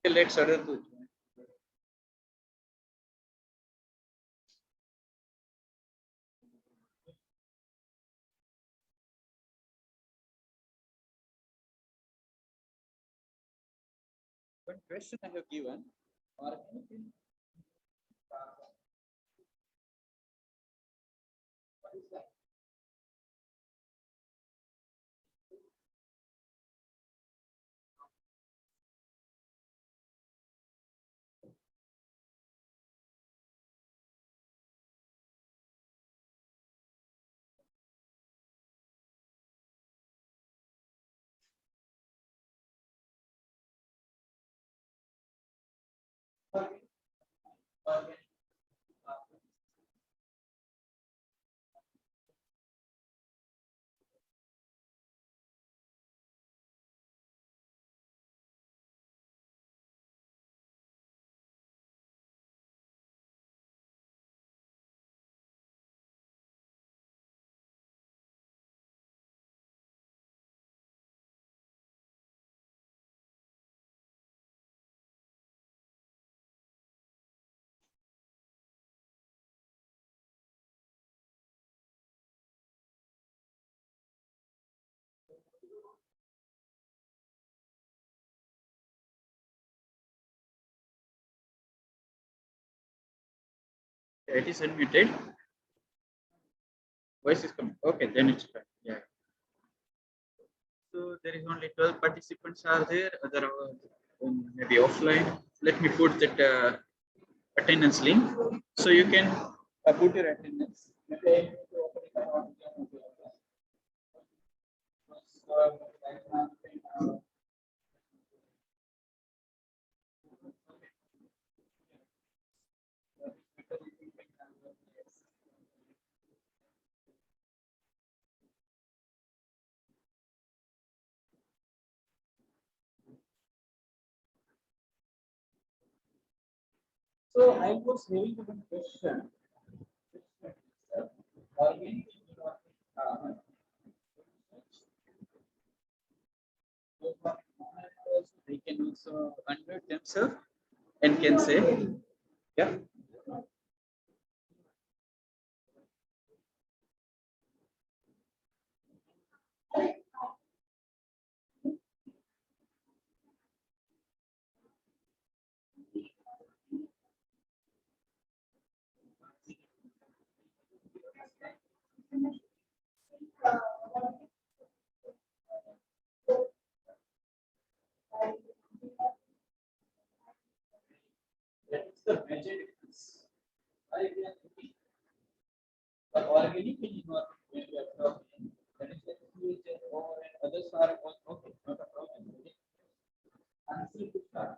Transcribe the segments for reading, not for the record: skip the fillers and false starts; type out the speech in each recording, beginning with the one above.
Okay, let's order to. One question I have given, or anything. What is that? Organic. It is unmuted. Voice is coming. Okay, then it's fine. Yeah. So there is only 12 participants are there. Other maybe offline. Let me put that attendance link. So you can put your attendance. So I was having one question. Organic they can also unmute themselves and can say, yeah. That's the major difference. The organic and inorganic when we are talking, that is the creature or others are okay, not a problem. Answer to start.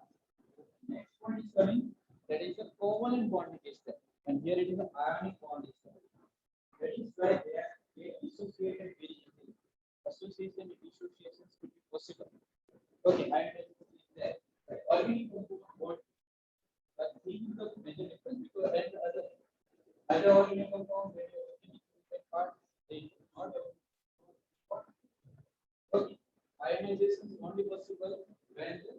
Next one is coming, that is the covalent bond is there, and here it is the ionic bond is there. That is why they are associated very easily. Association and dissociations could be possible. Okay, I is there. Organic bond, but this is the major difference because then other organic compound when you part they not okay. Ionization is only possible when the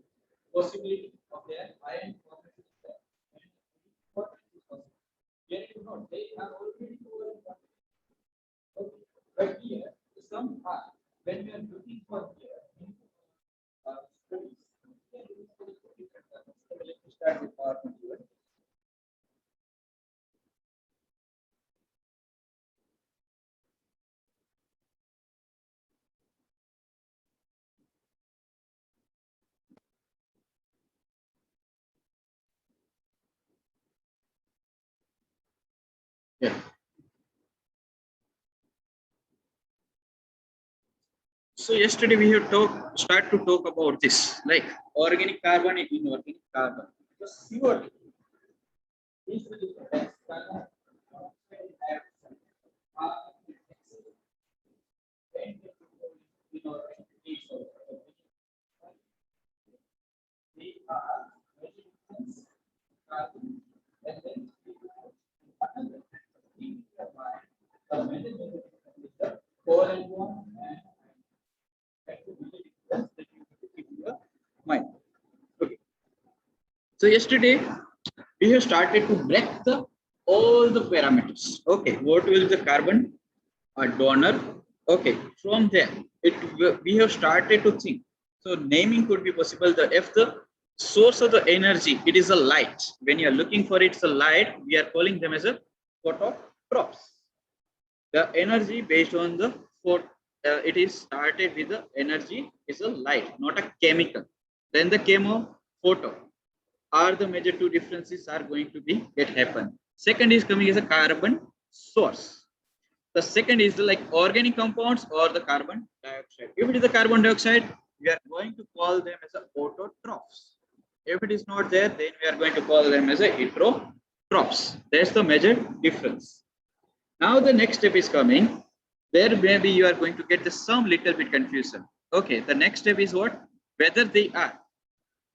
possibility of their ion formation is there. And what is possible? Here you know they are already over. Okay. But here some are when we are looking for here studies. Let me start with Part-1. Yeah. So yesterday we have start to talk about this, like organic carbon and inorganic carbon. Just see what is the difference. Carbon dioxide inorganic they are very different carbon and then another the major difference is the covalent bond and that's the major difference that you have to keep in your mind. Okay. So yesterday we have started to break the all the parameters. Okay, what will the carbon donor? Okay, from there we have started to think. So naming could be possible. The if the source of the energy it is a light. When you are looking for it's a light, we are calling them as a phototropes. The energy based on the it is started with the energy is a light, not a chemical. Then the chemo photo are the major two differences are going to be get happen. Second is coming as a carbon source. The second is the like organic compounds or the carbon dioxide. If it is the carbon dioxide, we are going to call them as a autotrophs. If it is not there, then we are going to call them as a heterotrophs. That's the major difference. Now the next step is coming. There maybe you are going to get the some little bit confusion. Okay, the next step is what? Whether they are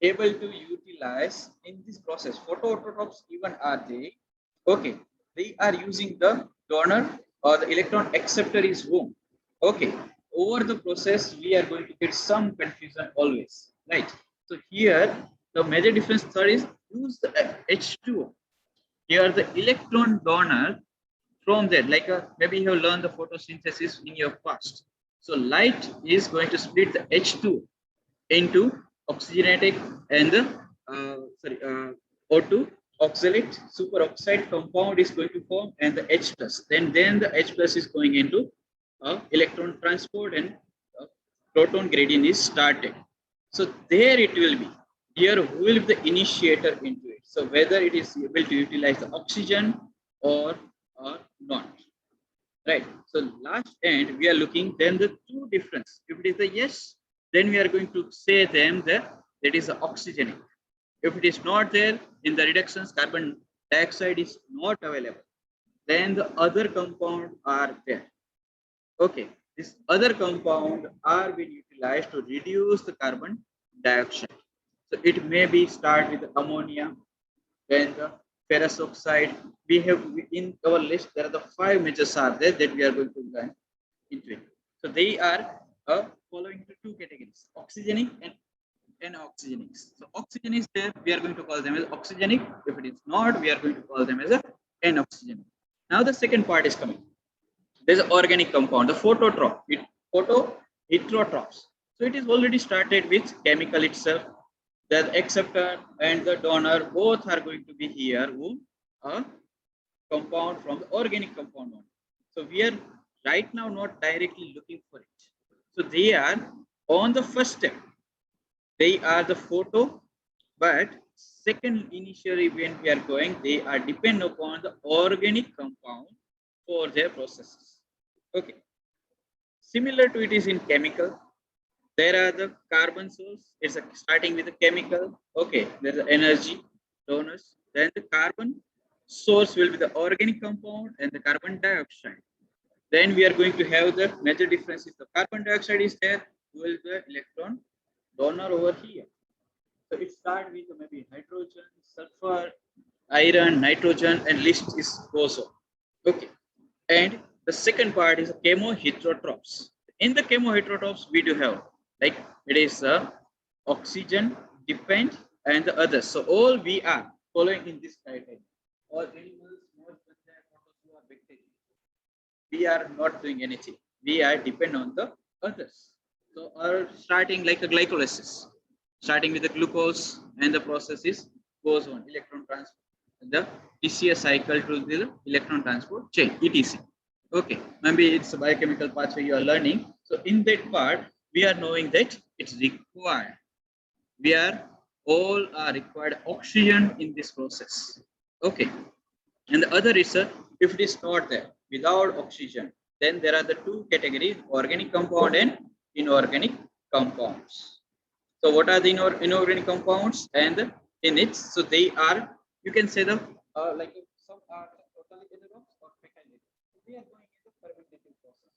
able to utilize in this process. Photoautotrophs even are they? Okay, they are using the donor or the electron acceptor is whom? Okay, over the process we are going to get some confusion always, right? So here the major difference third is use the H2O. Here the electron donor from that, like maybe you have learned the photosynthesis in your past. So light is going to split the H2 into oxygenatic and the O2 oxalate superoxide compound is going to form and the H plus. Then the H plus is going into electron transport and proton gradient is started. So there it will be. Here who will be the initiator into it. So whether it is able to utilize the oxygen or not. Right. So last end we are looking then the two difference. If it is the yes, then we are going to say them that that is the oxygenic. If it is not there in the reductions, carbon dioxide is not available. Then the other compound are there. Okay, this other compound are being utilized to reduce the carbon dioxide. So it may be start with ammonia, then the ferrous oxide. We have in our list there are the 5 measures are there that we are going to learn into it. So they are following the 2 categories: oxygenic and anoxygenic. So oxygen is there, we are going to call them as oxygenic. If it is not, we are going to call them as a anoxygenic. Now the second part is coming. There's an organic compound, the phototroph, heterotrophs. So it is already started with chemical itself. The acceptor and the donor both are going to be here who a compound from the organic compound only. So we are right now not directly looking for it. So they are on the first step. They are the photo, but second initially when we are going, they are depend upon the organic compound for their processes. Okay. Similar to it is in chemical. There are the carbon source. It's starting with the chemical. Okay, there's the energy donors. Then the carbon source will be the organic compound and the carbon dioxide. Then we are going to have the major difference is the carbon dioxide is there, will the electron donor over here. So it starts with maybe hydrogen, sulfur, iron, nitrogen, and list is goes on. Okay, and the second part is chemoheterotrophs. In the chemoheterotrophs, we do have like it is oxygen depend and the others. So all we are following in this criteria. All animals, more than bacteria. We are not doing anything. We are depend on the others. So are starting like a glycolysis, starting with the glucose and the process is goes on electron transport. The TCA cycle to the electron transport chain, ETC. Okay, maybe it's a biochemical pathway you are learning. So in that part, we are knowing that it's required. We are all are required oxygen in this process. Okay, and the other is if it is not there without oxygen, then there are the 2 categories: organic compound and inorganic compounds. So what are the inorganic compounds and in it? So they are, you can say the like some are totally anaerobic or mechanical. We are going into fermentation process.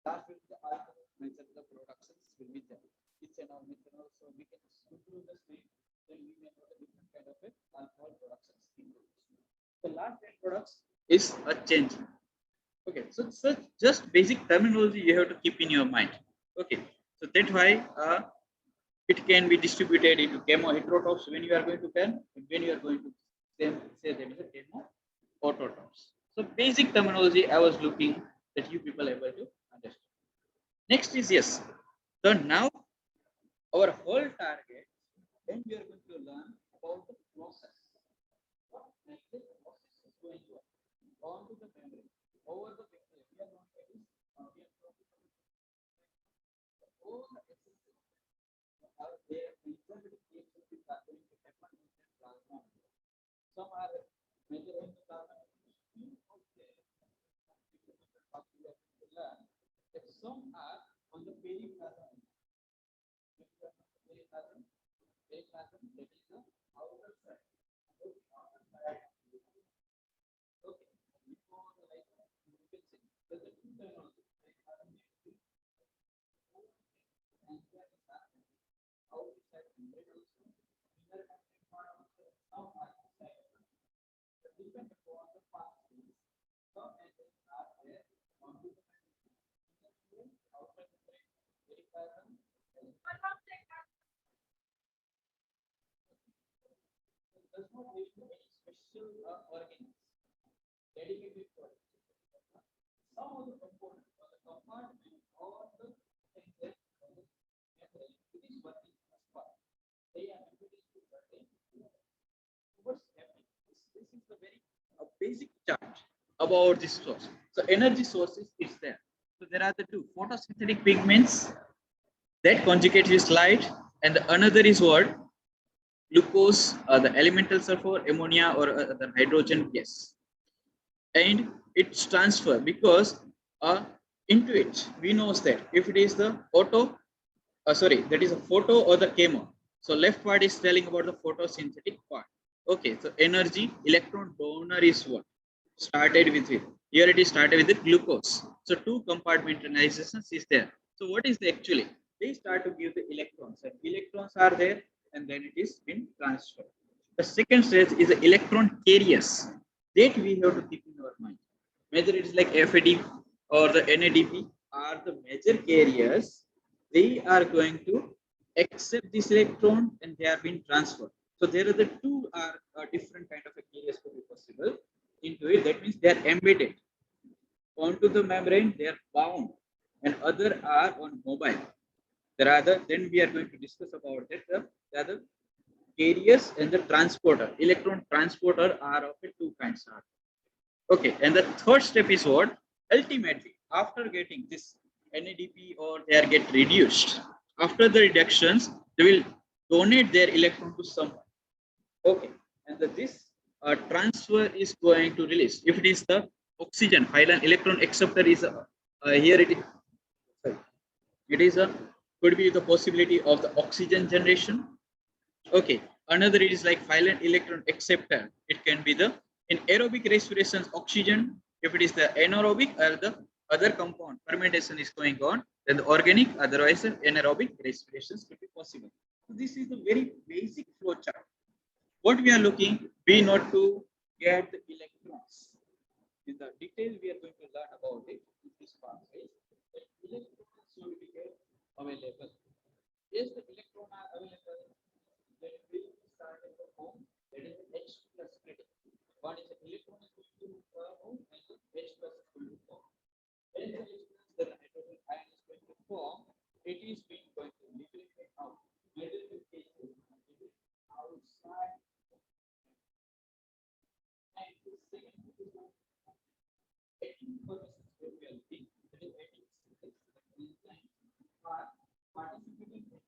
That will be the alcohol measure the productions will be there. Ethanol, methanol. So we can improve the speed. Then we may have a different kind of alcohol productions. The last end products is a change. Okay, so just basic terminology you have to keep in your mind. Okay, so that's why It can be distributed into chemoheterotrophs when you are going to pen, and when you are going to say that is a chemoautotrophs. So basic terminology I was looking that you people are able to understand. Next is yes. So now our whole target, then we are going to learn about the process. What makes the process is going on to the membrane over the bacteria. We are not getting we are talking about all the essences are there in every case of the going to happen in the plasma. Some are measuring the plasma of the some are on the periplasm. Periplasm that is the outer side. Okay, before the light, you can see there's a two terminology. And there is outer side membrane also. Inner membrane part also. Some are inside. The depend upon the part. Some membranes are there on the outer membrane, periplasm. Does not need any special organs dedicated for it. Some of the components or the compartment or the membrane, it is working as part. They are introduced to working. What's happening? This is the very basic chart about this source. So energy sources is there. So there are the two photosynthetic pigments that conjugate with light, and the another is what? Glucose, the elemental sulfur, ammonia, or the hydrogen gas, and it's transfer because into it we know that if it is the that is a photo or the chemo. So left part is telling about the photosynthetic part. Okay, so energy electron donor is what started with it. Here it is started with the glucose. So two compartmentalizations is there. So what is the actually? They start to give the electrons. So electrons are there, and then it is been transferred. The second stage is the electron carriers that we have to keep in our mind. Whether it is like FAD or the NADP are the major carriers, they are going to accept this electron and they are being transferred. So there are the two are different kind of carriers to be possible into it. That means they are embedded onto the membrane, they are bound, and other are on mobile. There are then we are going to discuss about that. The other carriers and the transporter, electron transporter are of two kinds. Okay, and the third step is what? Ultimately, after getting this NADP or they are get reduced, after the reductions, they will donate their electron to someone. Okay, and this transfer is going to release. If it is the oxygen, phylon electron acceptor is here it is. Sorry, it is a could be the possibility of the oxygen generation. Okay, another it is like phylon electron acceptor. It can be the in aerobic respiration oxygen. If it is the anaerobic or the other compound fermentation is going on, then the organic, otherwise anaerobic respirations could be possible. So this is the very basic flow chart. What we are looking, we not to get the electrons. In the detail, we are going to learn about it in this pathway. That electrons should be available. Yes, the electrons are available. Then we will start at the home. That is the H plus critic. One is the electron is going to home and the H plus is going to form. When the H plus the hydrogen ion is going to form, it is being going to liberate out. Middle cases outside. And the second is 18% variability. That is 18% are participating.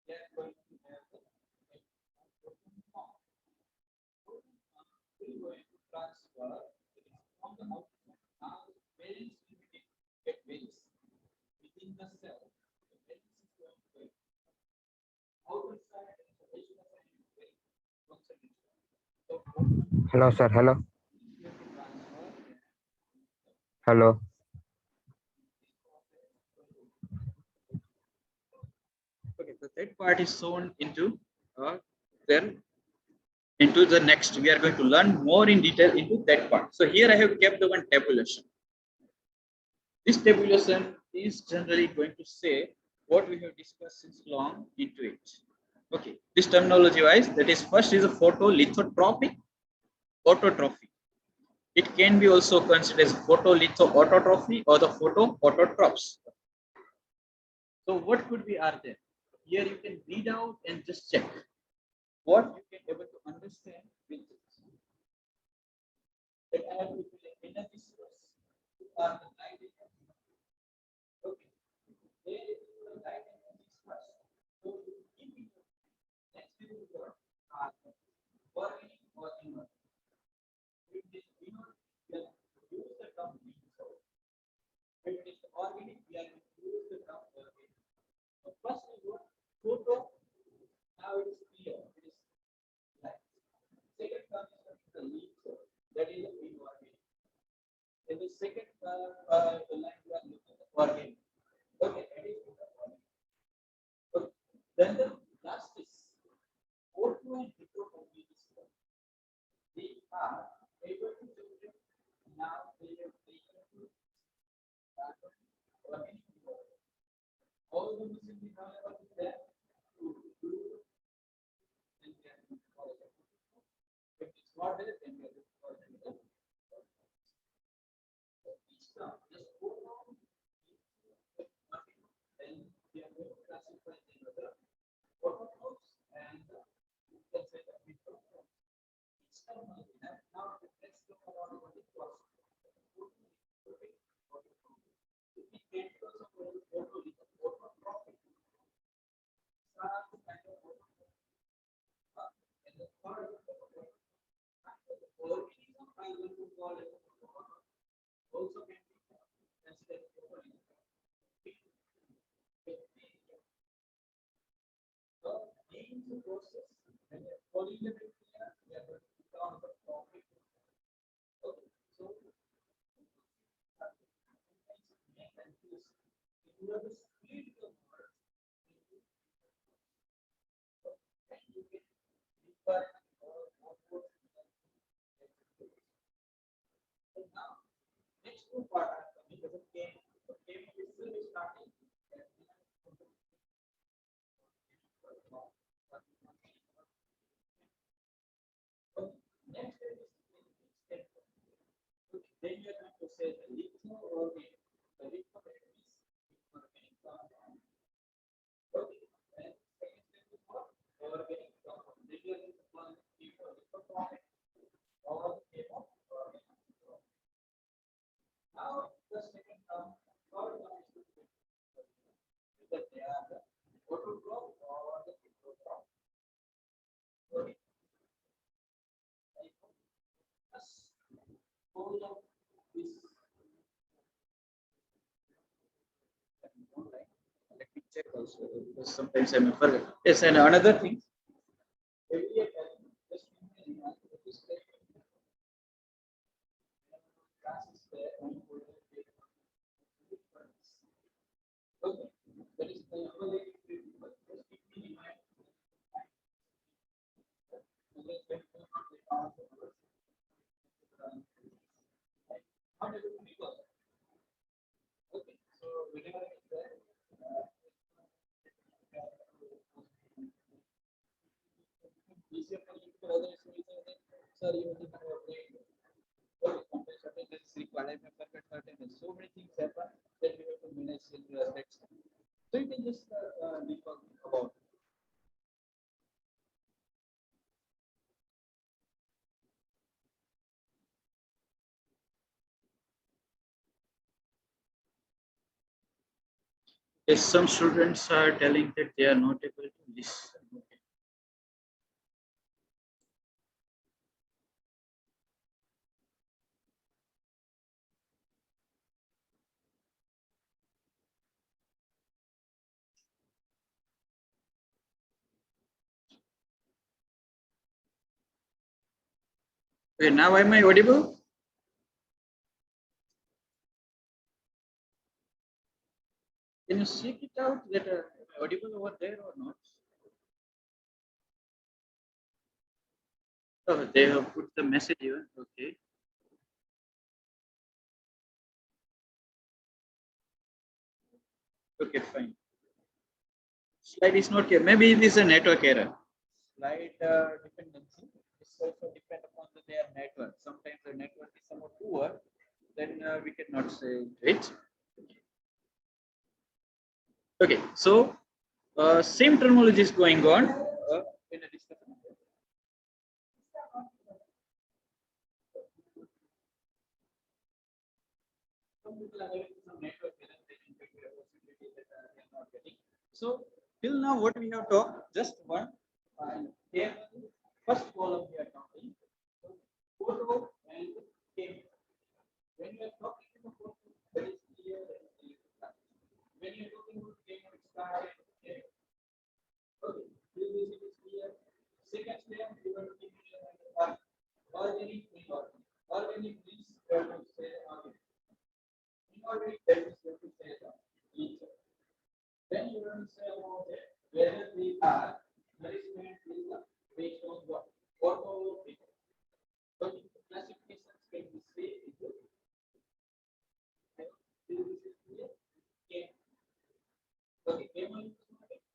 They are going to have the form. We are going to transfer from the outside. Now, variance will be get variance within the cell. The variance is going to outer side and the inner side is very concentrated. Hello, sir. Hello. Hello. Okay, so that part is shown into then into the next. We are going to learn more in detail into that part. So here I have kept the one tabulation. This tabulation is generally going to say what we have discussed since long into it. Okay, this terminology wise, that is first is a photolithotrophic autotrophy. It can be also considered as photolithoautotrophy or the photoautotrophs. So what could be are there? Here you can read out and just check what you can able to understand with this. That I have to fill an energy source to are the light energy. Okay. There is the light energy first. So you keep it. Next is what are organic or inorganic. If this inorganic, we are use the term resource. If it is organic, we are use the term organic. So first is what photo. Now it is clear. It is light. Second term is the lead source. That is the inorganic. In the second line we are looking at organic. Okay, that is the organic. Okay. Then the last is O2 and heterotrophy. They are able to generate now they have taken to organic. All the missing available is there to do and they are if it's not there, then we are organic. Each term just go down then we are going to classify them as the autotrophs and let's say the microbes. Each term we have now let's look around what it was. If we can also go to autotrophic, some kind of and the third organism I will to call it also can be considered so in the process when a polymer we are going to put on the topic. Okay, so you have to split the word into and you can refer or and now next two part are coming as a game. So game is still starting. Next is then you are going to say the litho organic. The litho is organic compound. Okay. And second step is what? Organic compound. Then you are going to call it lithotropic or chemoorganic. Now the second term, third one is that they are the autotroph or the heterotroph. Okay. All of this. Let me check also because sometimes I may forget. Yes, and another thing. Every year, just classes there and okay, that is the evaluating treatment. Just keep in mind. Not able to recall. Okay, so whenever it's there, easier for you to other sir, you will have a brain. Okay, sometimes this is required. I may forget certain things. So many things happen that we have to manage in the next time. So you can just recall about. Yes, some students are telling that they are not able to listen. Okay. Okay, now am I audible? Can you check it out that am I audible over there or not? Oh, they have put the message here. Okay. Okay, fine. Slide is not here. Maybe it is a network error. Slide dependency is also depend upon their network. Sometimes the network is somewhat poor, then we cannot say it. Okay, so same terminology is going on in a discussion. Some people are having some network error, they can get a possibility that they are not getting. So till now, what we have talked, just one. Here, first column we are talking. So, photo and came. When you are talking about photo, that is clear. When you are talking about came, it started. Okay, this is clear. Second step, you are looking at organic, inorganic. Organic means you have to say organic. Inorganic, that is you have to say the nature. Then you have to say about it, whether they are nourishment is based on what? What or people. So the classifications can be saved into this is clear. Okay. Okay, chemo is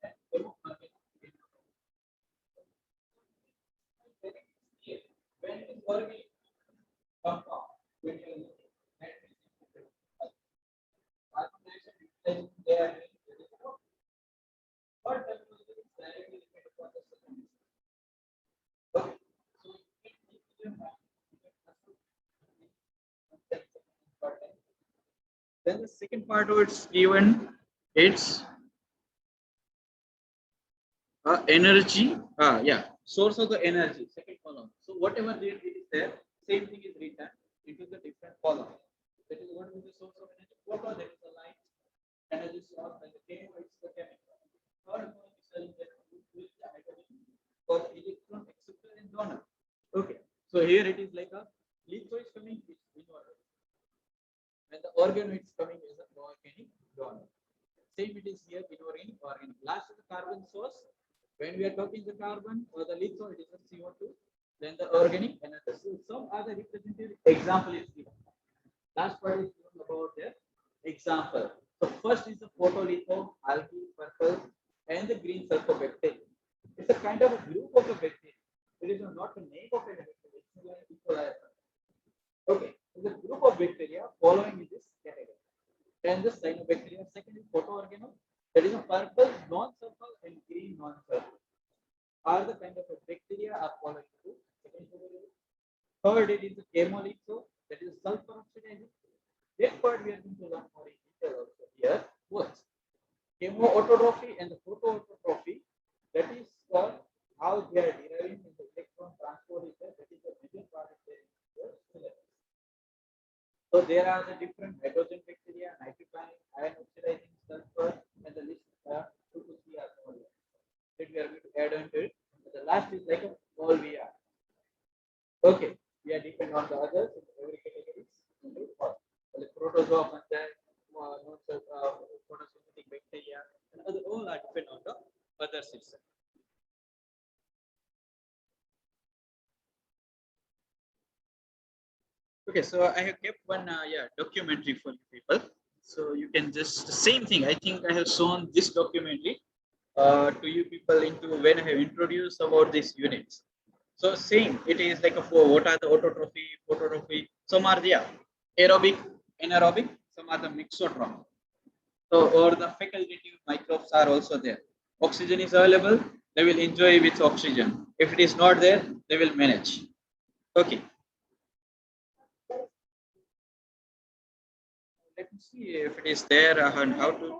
and chemo market. When it is organic compound, when you are looking at carbon dioxide, they are or technology is directly dependent upon the second. Okay, so then the second part of it's given it's energy. Yeah, source of the energy. Second column. So whatever there is there, same thing is written into the different column. That is what is the source of energy. Photo, that is the light. Energy source, and the chemical is the chemical. Third one is the hydrogen for electron acceptor and donor. Okay, so here it is like a litho is coming in order, and the organoid is coming as a organic donor. Same it is here inorganic, organic. Last is the carbon source. When we are talking the carbon or the litho, it is a CO2. Then the organic another. So some other representative example is given. Last part is given about the example. So first is the photolitho, algae, purple, and the green sulfobacteria. It's a kind of a group of a bacteria. It is not the name of a bacteria. Okay, it's a group of bacteria following in this category. And the cyanobacteria, second is photoorganol, that is a purple non-sulfur and green non-sulfur. Are the kind of a bacteria are following into second category. Third, it is the chemolitho, that is sulfur oxidizing. That part we are going to learn more in detail also here. What? Chemoautotrophy and the photoautotrophy, that is how they are deriving in the electron transport is there. That is the major part of their syllabus. So there are the different hydrogen bacteria, nitrogen, iron oxidizing, sulfur, and the list are 2 to 3 are all that we are going to add on to it. The last is like all we are. Okay, we are depend on the others in every category. The protozoa, fungi, photosynthetic bacteria, and other all are depend on the other system. Okay, so I have kept one documentary for you people. So you can just same thing. I think I have shown this documentary to you people into when I have introduced about these units. So same, it is like a what are the autotrophy, phototrophy. Some are the aerobic, anaerobic. Some are the mixotroph. So or the facultative microbes are also there. Oxygen is available, they will enjoy with oxygen. If it is not there, they will manage. Okay. Let me see if it is there and how to.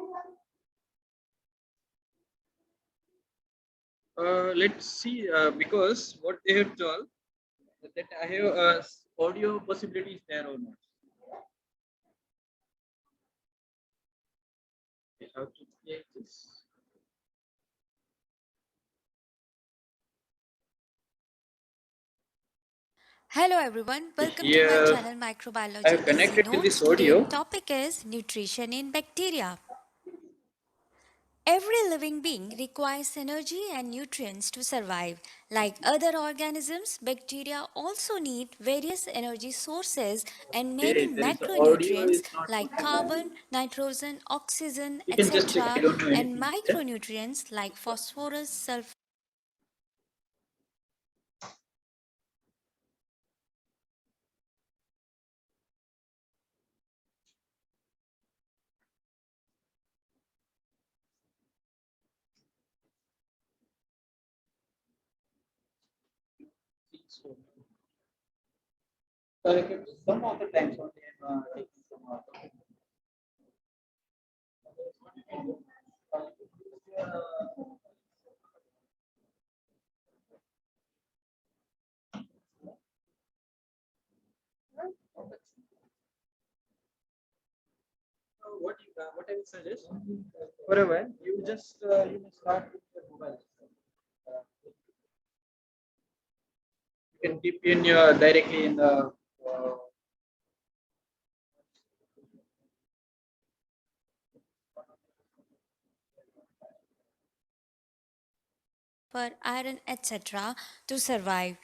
Let's see because what they have told that I have audio possibilities there or not. Okay, how to create this? Hello everyone, Okay, welcome to my here channel I Microbiology have Easy connected to Notes. this Today audio. topic is nutrition in bacteria. Every living being requires energy and nutrients to survive. Like other organisms, bacteria also need various energy sources and many There is audio macronutrients is not like good. carbon, nitrogen, oxygen, You can just check. I etc., don't know and anything. Yeah. micronutrients like phosphorus, sulfur. So, some of the times only I'm taking some of the. What I would suggest, whatever you may start with your mobile. You can keep in your directly in the. Iron, etc., to survive.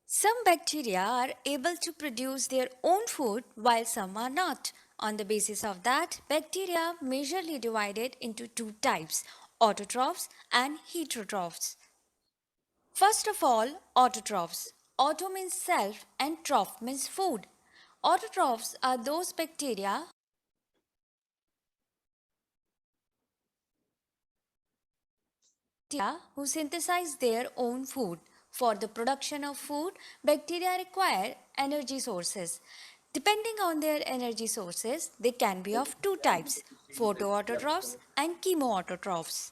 Some bacteria are able to produce their own food while some are not. On the basis of that, bacteria majorly divided into two types, autotrophs and heterotrophs. First of all, autotrophs. Auto means self and troph means food. Autotrophs are those bacteria who synthesize their own food. For the production of food, bacteria require energy sources. Depending on their energy sources, they can be of two types, photoautotrophs and chemoautotrophs.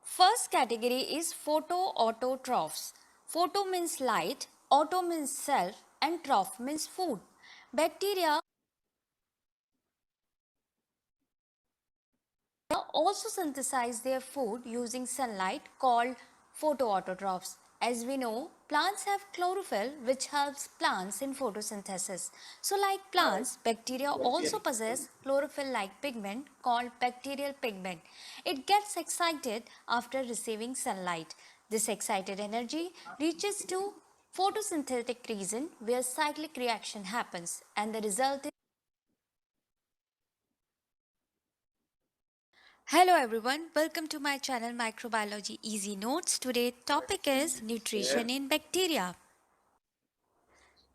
First category is photoautotrophs. Photo means light, auto means self, and troph means food. Bacteria also synthesize their food using sunlight called photoautotrophs. As we know, plants have chlorophyll which helps plants in photosynthesis. So like plants, bacteria also possess chlorophyll-like pigment called bacterial pigment. It gets excited after receiving sunlight. This excited energy reaches to photosynthetic region where cyclic reaction happens and the result is. Hello everyone, welcome to my channel Microbiology Easy Notes. Today topic is nutrition in bacteria.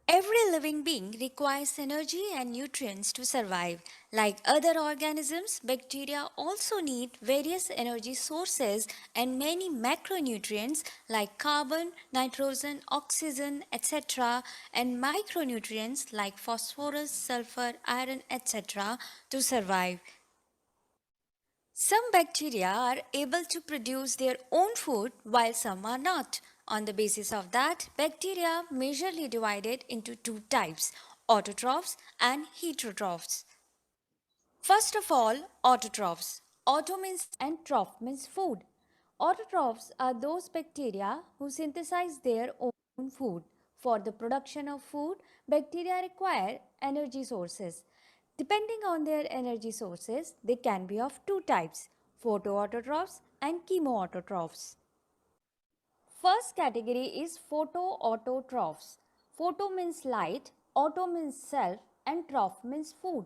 Every living being requires energy and nutrients to survive. Like other organisms, bacteria also need various energy sources and many macronutrients like carbon, nitrogen, oxygen, etc., and micronutrients like phosphorus, sulfur, iron, etc., to survive. Some bacteria are able to produce their own food while some are not. On the basis of that, bacteria majorly divided into two types, autotrophs and heterotrophs. First of all, autotrophs. Auto means and troph means food. Autotrophs are those bacteria who synthesize their own food. For the production of food, bacteria require energy sources. Depending on their energy sources, they can be of two types, photoautotrophs and chemoautotrophs. First category is photoautotrophs. Photo means light, auto means self, and troph means food.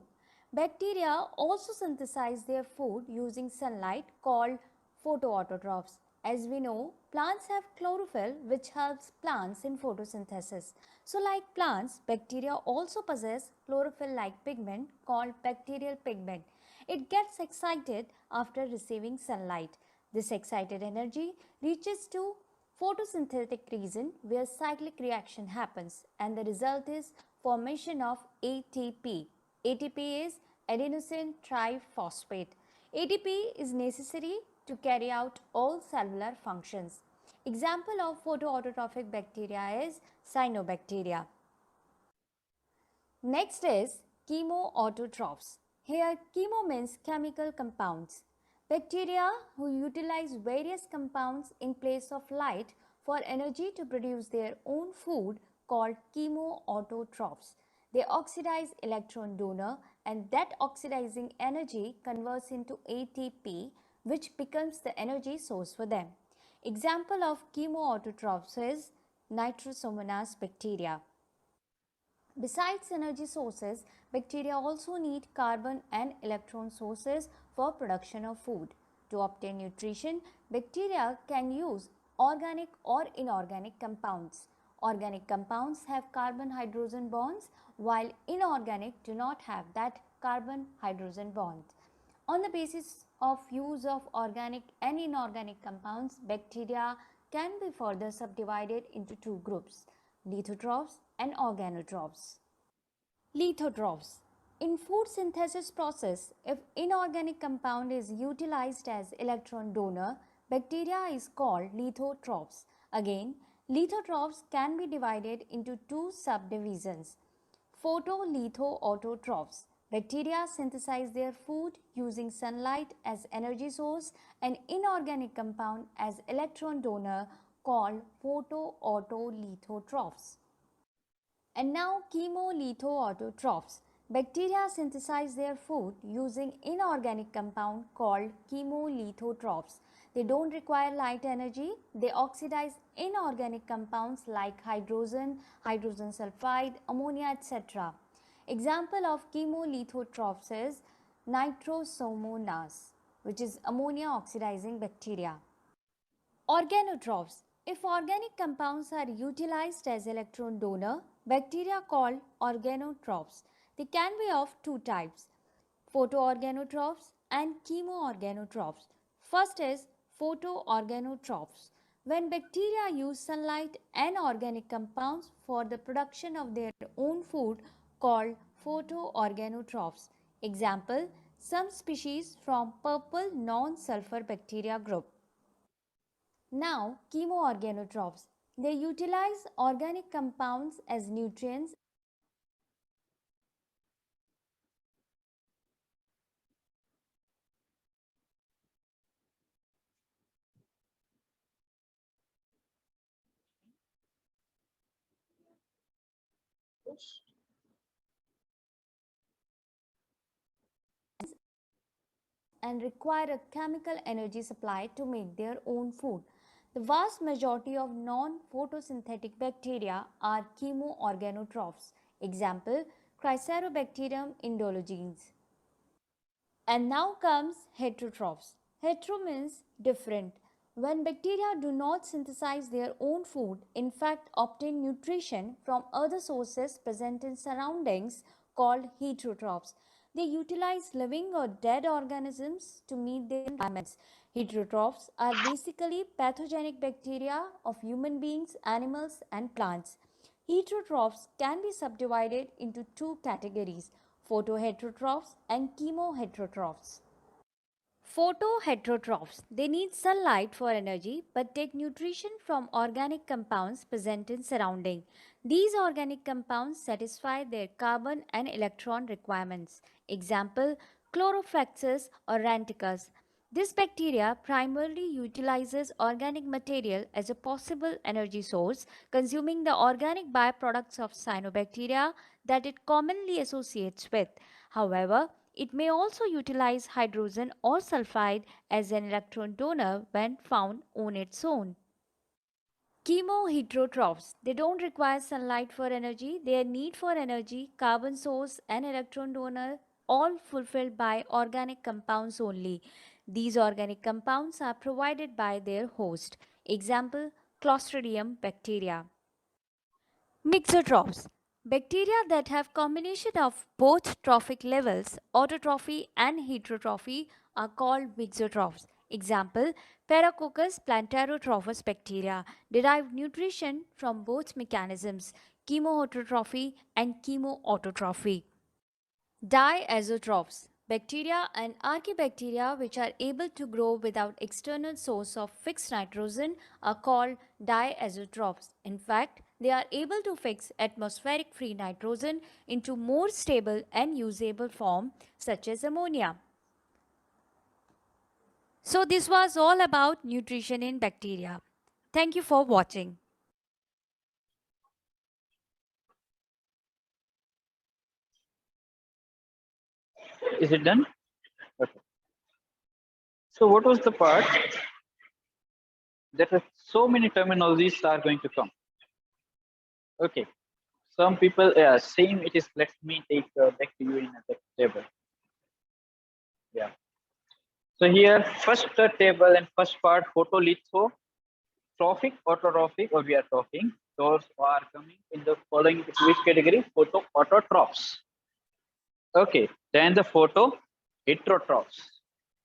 Bacteria also synthesize their food using sunlight called photoautotrophs. As we know, plants have chlorophyll which helps plants in photosynthesis. So like plants, bacteria also possess chlorophyll-like pigment called bacterial pigment. It gets excited after receiving sunlight. This excited energy reaches to photosynthetic region where cyclic reaction happens and the result is formation of ATP. ATP is adenosine triphosphate. ATP is necessary to carry out all cellular functions. Example of photoautotrophic bacteria is cyanobacteria. Next is chemoautotrophs. Here chemo means chemical compounds. Bacteria who utilize various compounds in place of light for energy to produce their own food called chemoautotrophs. They oxidize electron donor, and that oxidizing energy converts into ATP, which becomes the energy source for them. Example of chemoautotrophs is Nitrosomonas bacteria. Besides energy sources, bacteria also need carbon and electron sources for production of food. To obtain nutrition, bacteria can use organic or inorganic compounds. Organic compounds have carbon hydrogen bonds, while inorganic do not have that carbon hydrogen bond. On the basis of use of organic and inorganic compounds, bacteria can be further subdivided into two groups: lithotrophs and organotrophs. Lithotrophs. In food synthesis process, if inorganic compound is utilized as electron donor, bacteria is called lithotrophs. Again, lithotrophs can be divided into two subdivisions: photolithoautotrophs. Bacteria synthesize their food using sunlight as energy source and inorganic compound as electron donor, called photoautolithotrophs. And now chemolithoautotrophs. Bacteria synthesize their food using inorganic compound called chemolithotrophs. They don't require light energy. They oxidize inorganic compounds like hydrogen, hydrogen sulfide, ammonia, etc. Example of chemolithotrophs is Nitrosomonas, which is ammonia oxidizing bacteria. Organotrophs. If organic compounds are utilized as electron donor, bacteria called organotrophs. They can be of two types: photoorganotrophs and chemoorganotrophs. First is photoorganotrophs. When bacteria use sunlight and organic compounds for the production of their own food, called photoorganotrophs. Example: some species from purple non-sulfur bacteria group. Now, chemoorganotrophs. They utilize organic compounds as nutrients. And require a chemical energy supply to make their own food. The vast majority of non-photosynthetic bacteria are chemoorganotrophs. Example: Chryserobacterium indologens. And now comes heterotrophs. Hetero means different. When bacteria do not synthesize their own food, in fact obtain nutrition from other sources present in surroundings, called heterotrophs. They utilize living or dead organisms to meet their requirements. Heterotrophs are basically pathogenic bacteria of human beings, animals, and plants. Heterotrophs can be subdivided into two categories: photoheterotrophs and chemoheterotrophs. Photoheterotrophs. They need sunlight for energy but take nutrition from organic compounds present in surrounding. These organic compounds satisfy their carbon and electron requirements. Example: Chloroflexus or Ranticus. This bacteria primarily utilizes organic material as a possible energy source, consuming the organic byproducts of cyanobacteria that it commonly associates with. However, it may also utilize hydrogen or sulfide as an electron donor when found on its own. Chemoheterotrophs. They don't require sunlight for energy. Their need for energy, carbon source, and electron donor all fulfilled by organic compounds only. These organic compounds are provided by their host. Example: Clostridium bacteria. Mixotrophs. Bacteria that have combination of both trophic levels, autotrophy and heterotrophy, are called mixotrophs. Example: Paracoccus plantarotrophus bacteria derive nutrition from both mechanisms, chemoautotrophy and chemoautotrophy. Diazotrophs. Bacteria and archaebacteria which are able to grow without external source of fixed nitrogen are called diazotrophs. In fact, they are able to fix atmospheric free nitrogen into more stable and usable form, such as ammonia. So this was all about nutrition in bacteria. Thank you for watching. Is it done? Okay. So what was the part? There are so many terminologies are going to come. Okay. Some people saying it is. Let me take back to you in the table. Yeah. So here, first table and first part, photolithotrophic, autotrophic, or we are talking. Those are coming in the following which category? Autotrophs. Okay. Then the heterotrophs.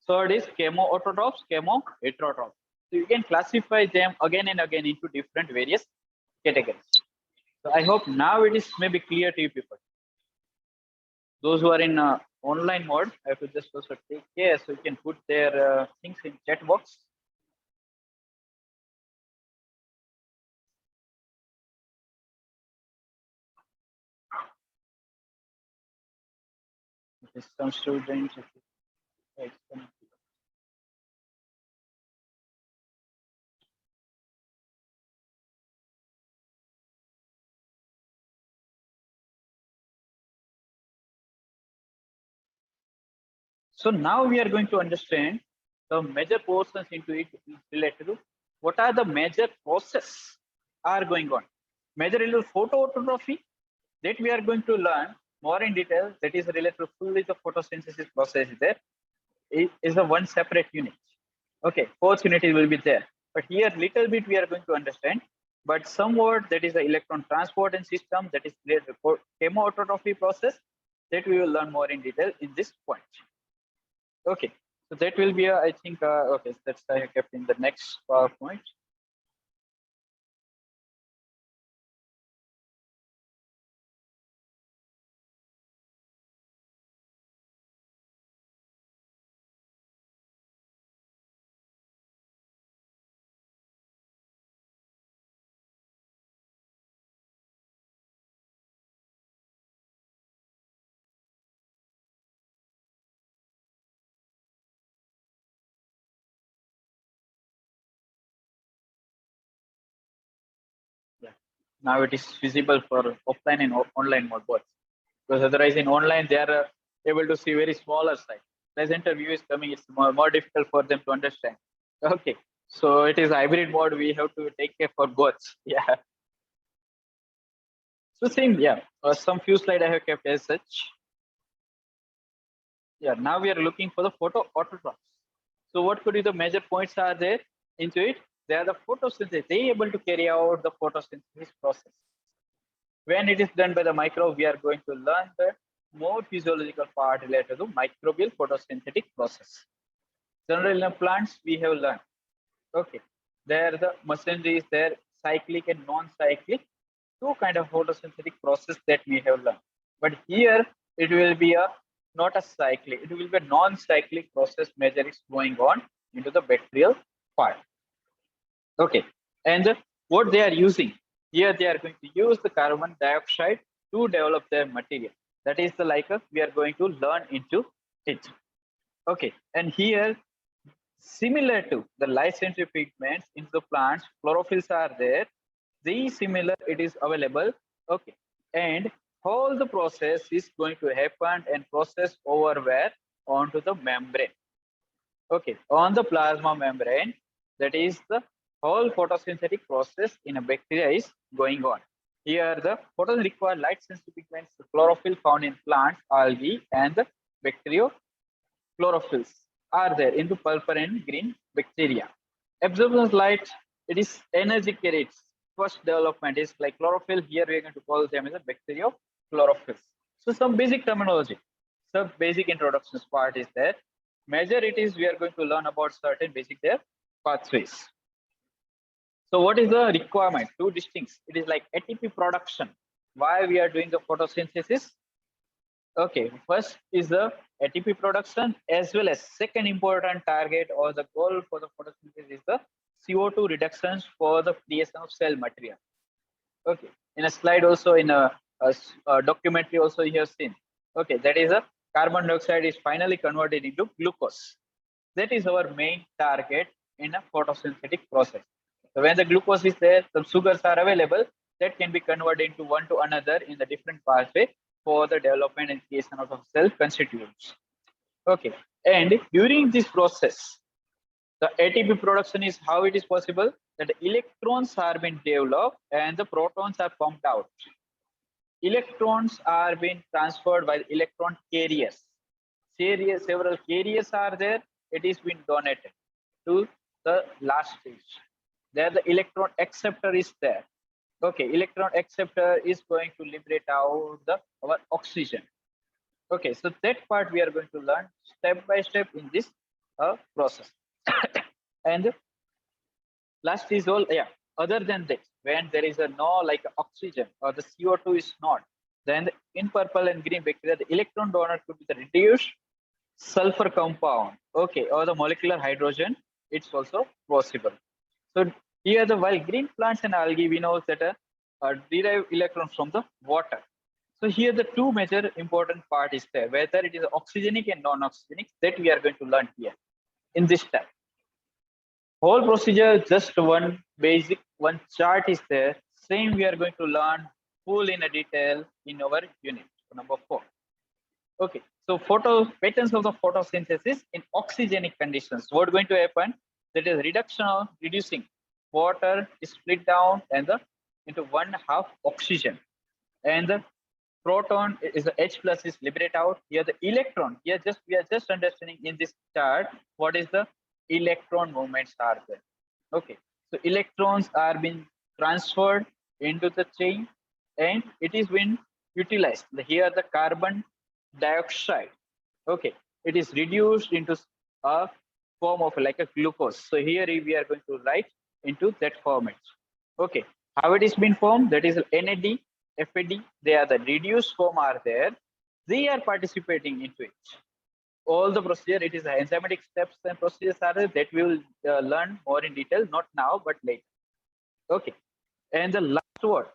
Third is chemoautotrophs, chemoheterotrophs. So you can classify them again and again into different various categories. So I hope now it is maybe clear to you people. Those who are in online mode, I have to just also take care so you can put their things in chat box. Some students. So now we are going to understand the major portions into it related to what are the major processes are going on. Major related photoautotrophy that we are going to learn more in detail. That is related to fully the photosynthesis process. There is a one separate unit. Okay, fourth unit will be there. But here little bit we are going to understand. But somewhat that is the electron transport and system that is related to chemoautotrophy process that we will learn more in detail in this point. Okay, so that will be I think okay, so that's I kept in the next PowerPoint. Yeah. Now it is visible for offline and online mode both. Because otherwise in online they are able to see very smaller size. Presenter view is coming, it's more difficult for them to understand. Okay, so it is hybrid mode. We have to take care for both. Yeah. So same, yeah. Some few slides I have kept as such. Yeah. Now we are looking for the photoautotrophs. So what could be the major points are there into it? They are the photosynthesis. They are able to carry out the photosynthesis process. When it is done by the microbe, we are going to learn the more physiological part related to microbial photosynthetic process. Generally in plants, we have learned. Okay, there the machinery is there, cyclic and non-cyclic, two kind of photosynthetic process that we have learned. But here it will be a not a cyclic, it will be a non-cyclic process major is going on into the bacterial part. Okay, and what they are using here, they are going to use the carbon dioxide to develop their material. That is the we are going to learn into it. Okay, and here similar to the light sensitive pigments in the plants, chlorophylls are there. These similar it is available. Okay, and all the process is going to happen and process over where onto the membrane. Okay, on the plasma membrane, that is the whole photosynthetic process in a bacteria is going on. Here the photons require light sensitive pigments, the chlorophyll found in plants, algae, and the bacteriochlorophylls are there into purple and green bacteria. Absorption light, it is energy carried. First development is like chlorophyll. Here we are going to call them as a bacteriochlorophylls. So some basic terminology, some basic introductions part is there. Major it is we are going to learn about certain basic their pathways. So what is the requirement? Two distinct. It is like ATP production. Why we are doing the photosynthesis? Okay, first is the ATP production as well as second important target or the goal for the photosynthesis is the CO2 reductions for the creation of cell material. Okay, in a slide also in a documentary also you have seen. Okay, that is a carbon dioxide is finally converted into glucose. That is our main target in a photosynthetic process. So when the glucose is there, some sugars are available that can be converted into one to another in the different pathway for the development and creation of cell constituents. Okay, and during this process, the ATP production is how it is possible that the electrons are being developed and the protons are pumped out. Electrons are being transferred by the electron carriers. Several carriers are there. It is being donated to the last stage. There the electron acceptor is there. Okay, electron acceptor is going to liberate out our oxygen. Okay, so that part we are going to learn step by step in this process. And last is all, yeah, other than this, when there is a no like oxygen or the CO2 is not, then in purple and green bacteria, the electron donor could be the reduced sulfur compound, okay, or the molecular hydrogen, it's also possible. So here the while green plants and algae, we know that derive electrons from the water. So here the two major important part is there, whether it is oxygenic and non-oxygenic, that we are going to learn here in this step. Whole procedure, just one basic, one chart is there. Same we are going to learn full in a detail in our unit number 4. Okay, so patterns of the photosynthesis in oxygenic conditions. What's going to happen? That is reducing water is split down and into 1/2 oxygen, and the proton is the H plus is liberate out. Here the electron. Here we are just understanding in this chart what is the electron movements are there. Okay, so electrons are being transferred into the chain and it is being utilized. Here the carbon dioxide, okay, it is reduced into a form of like a glucose. So here we are going to write into that format. Okay, how it is being formed? That is NAD, FAD. They are the reduced form are there. They are participating into it. All the procedure, it is the enzymatic steps and procedures are there that we will learn more in detail, not now but later. Okay, and the last word,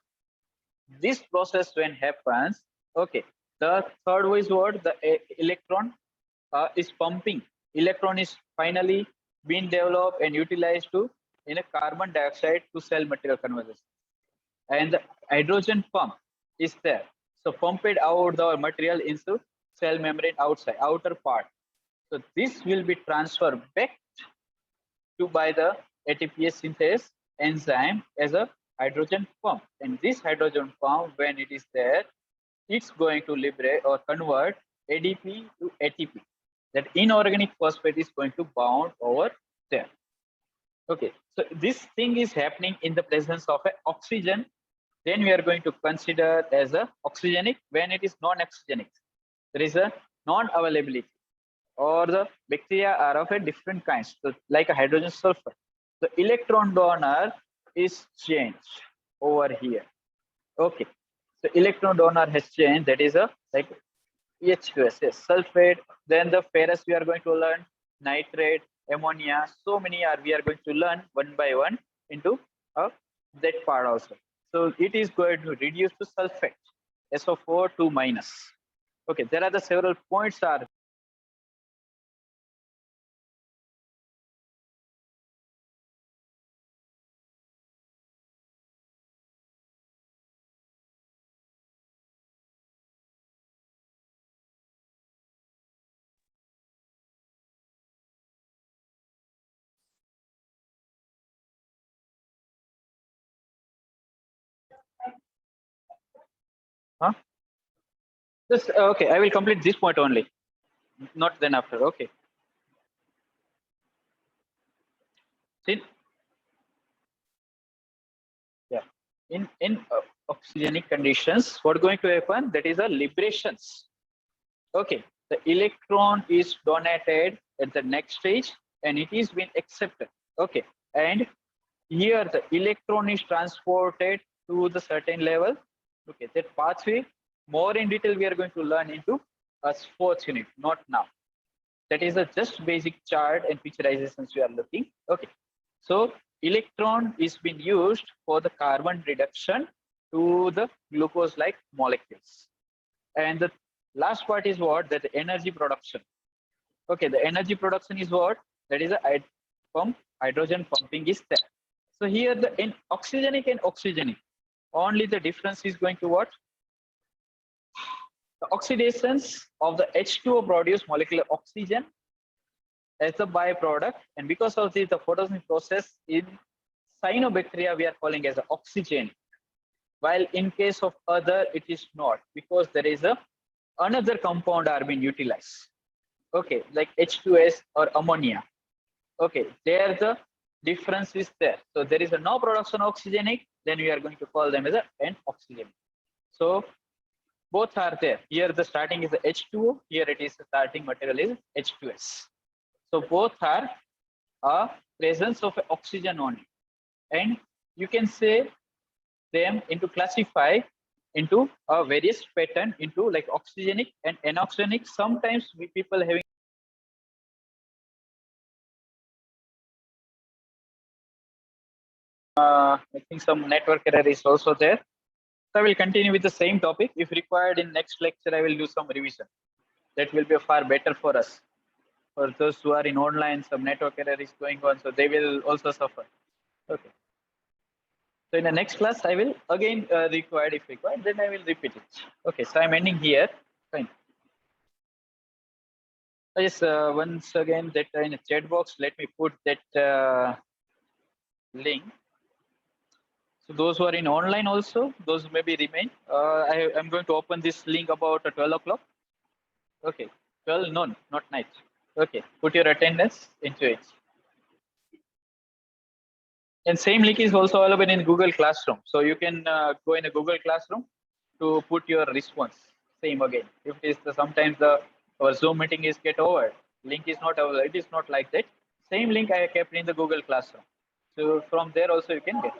this process when happens, okay, the third is what the electron is pumping. Electron is finally being developed and utilized to in a carbon dioxide to cell material conversion, and the hydrogen pump is there. So pumped out the material into cell membrane outer part. So this will be transferred back to by the ATPase synthase enzyme as a hydrogen pump. And this hydrogen pump, when it is there, it's going to liberate or convert ADP to ATP. That inorganic phosphate is going to bound over there. Okay, so this thing is happening in the presence of oxygen. Then we are going to consider as a oxygenic. When it is non-oxygenic, there is a non-availability, or the bacteria are of a different kinds, so like a hydrogen sulfur. The electron donor is changed over here. Okay, so electron donor has changed. That is a like H2S, yes, sulfate. Then the ferrous we are going to learn, nitrate, ammonia. So many are we are going to learn one by one into that part also. So it is going to reduce to sulfate, SO4 2 minus. Okay, there are the several points are. Huh? Just okay. I will complete this point only, not then after. Okay. In yeah, in oxygenic conditions, what going to happen? That is a liberations. Okay, the electron is donated at the next stage, and it is being accepted. Okay, and here the electron is transported to the certain level. Okay, that pathway more in detail we are going to learn into a fourth unit, not now. That is a just basic chart and picturizations we are looking. Okay, so electron is being used for the carbon reduction to the glucose like molecules, and the last part is what, that the energy production. Okay, the energy production is what, that is a pump, hydrogen pumping is there. So here the in oxygenic and oxygenic, only the difference is going to what, The oxidations of the H2O produce molecular oxygen as a byproduct, and because of this, the photosynthesis process in cyanobacteria we are calling as oxygen, while in case of other it is not, because there is another compound are being utilized. Okay, like H2S or ammonia. Okay, there the difference is there. So there is no production oxygenic, then we are going to call them as an oxygen. So both are there. Here the starting is the H2O, here it is the starting material is H2S. So both are a presence of oxygen only. And you can say them into classify into a various pattern into like oxygenic and anoxygenic. Sometimes we people having I think some network error is also there. So I will continue with the same topic. If required in next lecture, I will do some revision. That will be far better for us. For those who are in online, some network error is going on, so they will also suffer. Okay. So in the next class, I will again required if required, then I will repeat it. Okay, so I'm ending here. Fine. Yes, once again that in the chat box, let me put that link. So those who are in online also, those maybe remain. I'm going to open this link about 12 o'clock. Okay, 12 noon, not night. Okay, put your attendance into it. And same link is also available in Google Classroom. So you can go in a Google Classroom to put your response. Same again. If it is sometimes our Zoom meeting is get over, link is not available. It is not like that. Same link I kept in the Google Classroom. So from there also you can get.